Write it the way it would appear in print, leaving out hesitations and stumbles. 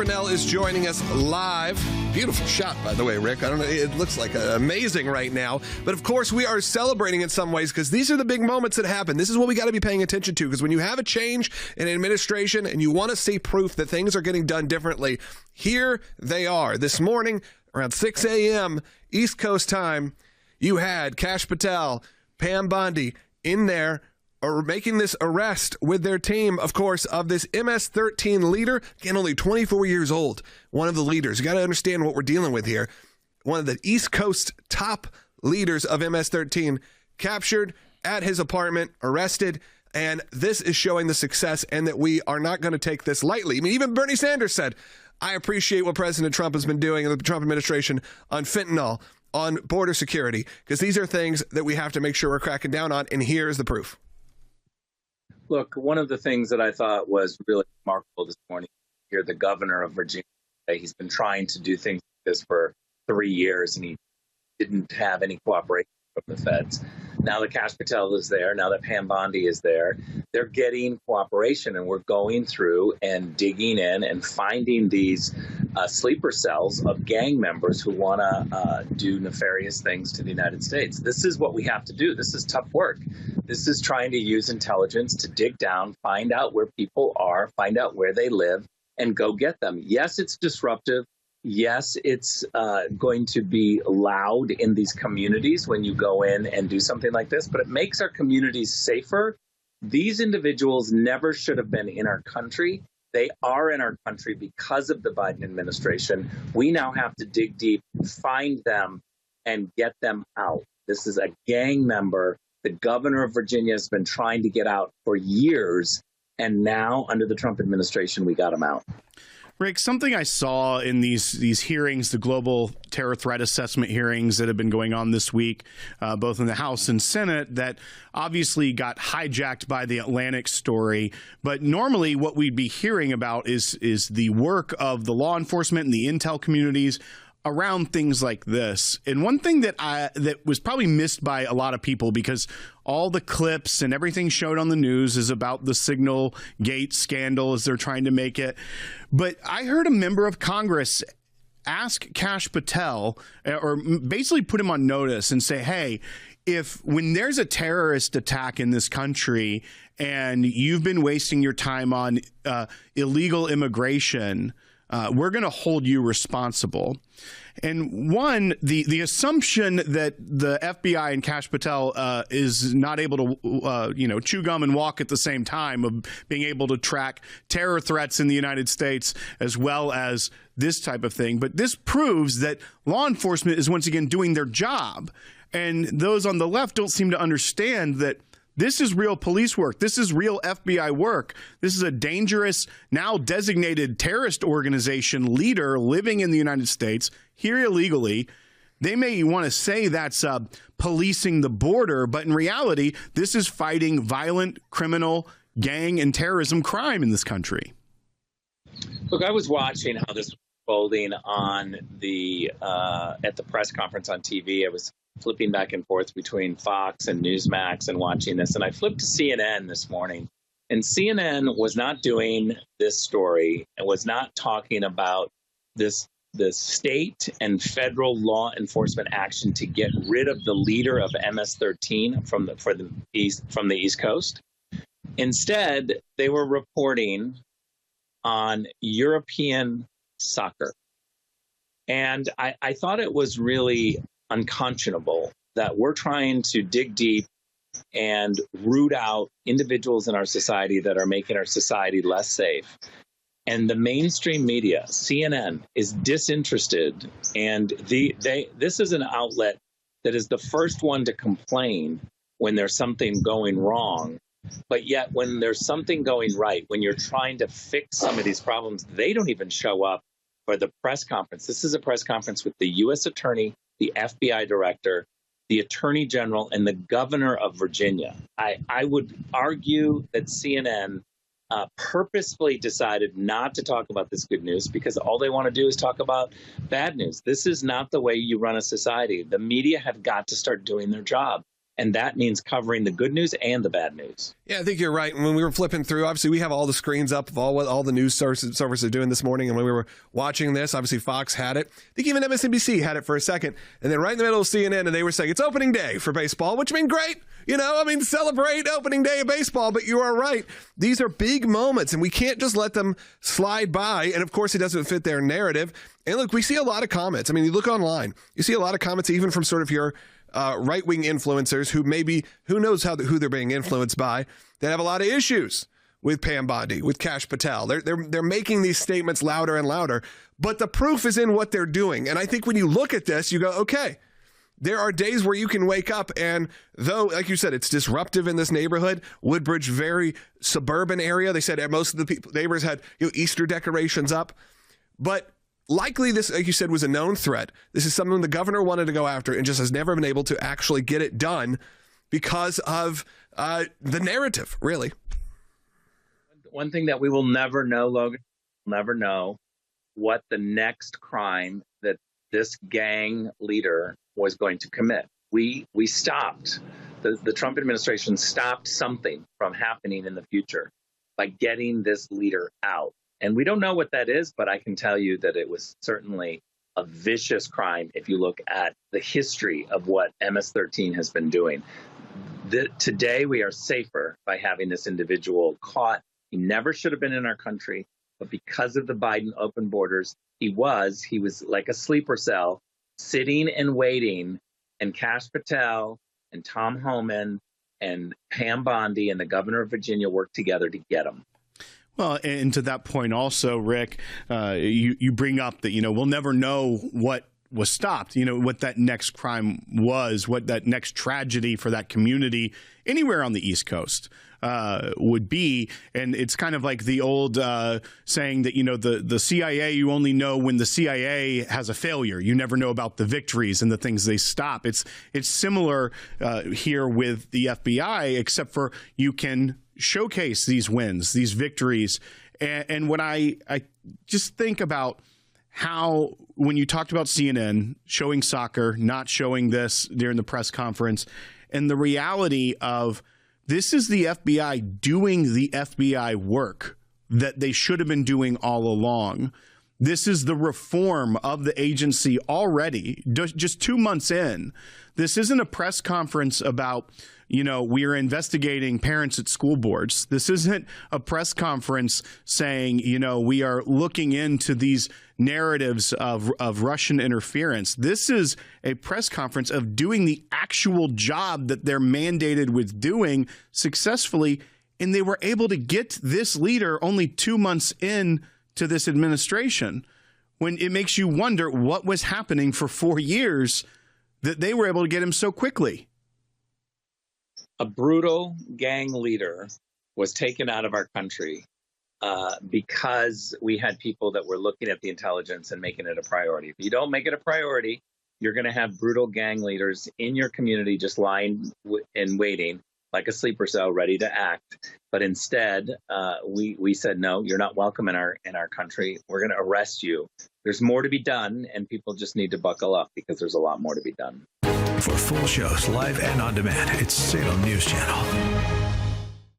Grinnell is joining us live. Beautiful shot, by the way, Rick. I don't know. It looks like amazing right now. But of course, we are celebrating in some ways because these are the big moments that happen. This is what we got to be paying attention to, because when you have a change in administration and you want to see proof that things are getting done differently, here they are. This morning, around 6 a.m. East Coast time, you had Kash Patel, Pam Bondi in there are making this arrest with their team, of course, of this MS-13 leader. Again, only 24 years old, one of the leaders. You got to understand what we're dealing with here. One of the East Coast top leaders of MS-13 captured at his apartment, arrested, and this is showing the success and that we are not going to take this lightly. I mean, even Bernie Sanders said, I appreciate what President Trump has been doing in the Trump administration on fentanyl, on border security, because these are things that we have to make sure we're cracking down on, and here's the proof. Look, one of the things that I thought was really remarkable this morning, here, the governor of Virginia, he's been trying to do things like this for 3 years, and he didn't have any cooperation from the feds. Now that Kash Patel is there, now that Pam Bondi is there, they're getting cooperation, and we're going through and digging in and finding these sleeper cells of gang members who want to do nefarious things to the United States. This is what we have to do. This is tough work. This is trying to use intelligence to dig down, find out where people are, find out where they live, and go get them. Yes, it's disruptive. Yes, it's going to be loud in these communities when you go in and do something like this, but it makes our communities safer. These individuals never should have been in our country. They are in our country because of the Biden administration. We now have to dig deep, find them, and get them out. This is a gang member. The governor of Virginia has been trying to get out for years, and now under the Trump administration, we got him out. Rick, something I saw in these hearings, the global terror threat assessment hearings that have been going on this week, both in the House and Senate, that obviously got hijacked by the Atlantic story. But normally what we'd be hearing about is the work of the law enforcement and the intel communities around things like this. And one thing that was probably missed by a lot of people, because all the clips and everything showed on the news is about the Signal Gate scandal as they're trying to make it. But I heard a member of Congress ask Kash Patel, or basically put him on notice and say, hey, when there's a terrorist attack in this country and you've been wasting your time on illegal immigration, we're going to hold you responsible. And one, the assumption that the FBI and Kash Patel is not able to, chew gum and walk at the same time, of being able to track terror threats in the United States as well as this type of thing. But this proves that law enforcement is once again doing their job. And those on the left don't seem to understand that this is real police work. This is real FBI work. This is a dangerous, now designated terrorist organization leader living in the United States, here illegally. They may want to say that's policing the border, but in reality, this is fighting violent, criminal, gang, and terrorism crime in this country. Look, I was watching how this was unfolding on at the press conference on TV. I was flipping back and forth between Fox and Newsmax and watching this. And I flipped to CNN this morning, and CNN was not doing this story and was not talking about the state and federal law enforcement action to get rid of the leader of MS-13 from the East Coast. Instead, they were reporting on European soccer. And I thought it was really unconscionable that we're trying to dig deep and root out individuals in our society that are making our society less safe. And the mainstream media, CNN, is disinterested. And this is an outlet that is the first one to complain when there's something going wrong. But yet when there's something going right, when you're trying to fix some of these problems, they don't even show up for the press conference. This is a press conference with the U.S. Attorney, the FBI director, the Attorney General, and the governor of Virginia. I would argue that CNN purposefully decided not to talk about this good news because all they want to do is talk about bad news. This is not the way you run a society. The media have got to start doing their job. And that means covering the good news and the bad news. Yeah, I think you're right. And when we were flipping through, obviously we have all the screens up of all the news services are doing this morning. And when we were watching this, obviously Fox had it. I think even MSNBC had it for a second. And then right in the middle of CNN, and they were saying it's opening day for baseball, which means great. Celebrate opening day of baseball. But you are right. These are big moments, and we can't just let them slide by. And of course, it doesn't fit their narrative. And look, we see a lot of comments. I mean, you look online, you see a lot of comments, even from sort of your right-wing influencers who knows who they're being influenced by, that have a lot of issues with Pam Bondi, with Kash Patel. They're making these statements louder and louder, but the proof is in what they're doing. And I think when you look at this, you go, okay, there are days where you can wake up, and though, like you said, it's disruptive in this neighborhood, Woodbridge, very suburban area. They said most of the neighbors had Easter decorations up, but likely this, like you said, was a known threat. This is something the governor wanted to go after and just has never been able to actually get it done because of the narrative, really. One thing that we will never know, Logan, we'll never know what the next crime that this gang leader was going to commit. We stopped, the Trump administration stopped something from happening in the future by getting this leader out. And we don't know what that is, but I can tell you that it was certainly a vicious crime if you look at the history of what MS-13 has been doing. Today, we are safer by having this individual caught. He never should have been in our country, but because of the Biden open borders, he was like a sleeper cell, sitting and waiting, and Kash Patel and Tom Homan and Pam Bondi and the governor of Virginia worked together to get him. Well, and to that point also, Rick, you bring up that, we'll never know what was stopped, what that next crime was, what that next tragedy for that community anywhere on the East Coast would be. And it's kind of like the old saying that, the CIA, you only know when the CIA has a failure. You never know about the victories and the things they stop. It's similar here with the FBI, except for you can showcase these wins, these victories. And when I just think about how, when you talked about CNN showing soccer, not showing this during the press conference, and the reality of this is the FBI doing the FBI work that they should have been doing all along. This is the reform of the agency already, just 2 months in. This isn't a press conference about, we are investigating parents at school boards. This isn't a press conference saying, we are looking into these narratives of Russian interference. This is a press conference of doing the actual job that they're mandated with doing successfully. And they were able to get this leader only 2 months in to this administration, when it makes you wonder what was happening for 4 years that they were able to get him so quickly. A brutal gang leader was taken out of our country because we had people that were looking at the intelligence and making it a priority. If you don't make it a priority, you're going to have brutal gang leaders in your community just lying and waiting like a sleeper cell, ready to act. But instead, we said, no, you're not welcome in our country. We're going to arrest you. There's more to be done, and people just need to buckle up because there's a lot more to be done. For full shows, live and on demand, it's Salem News Channel.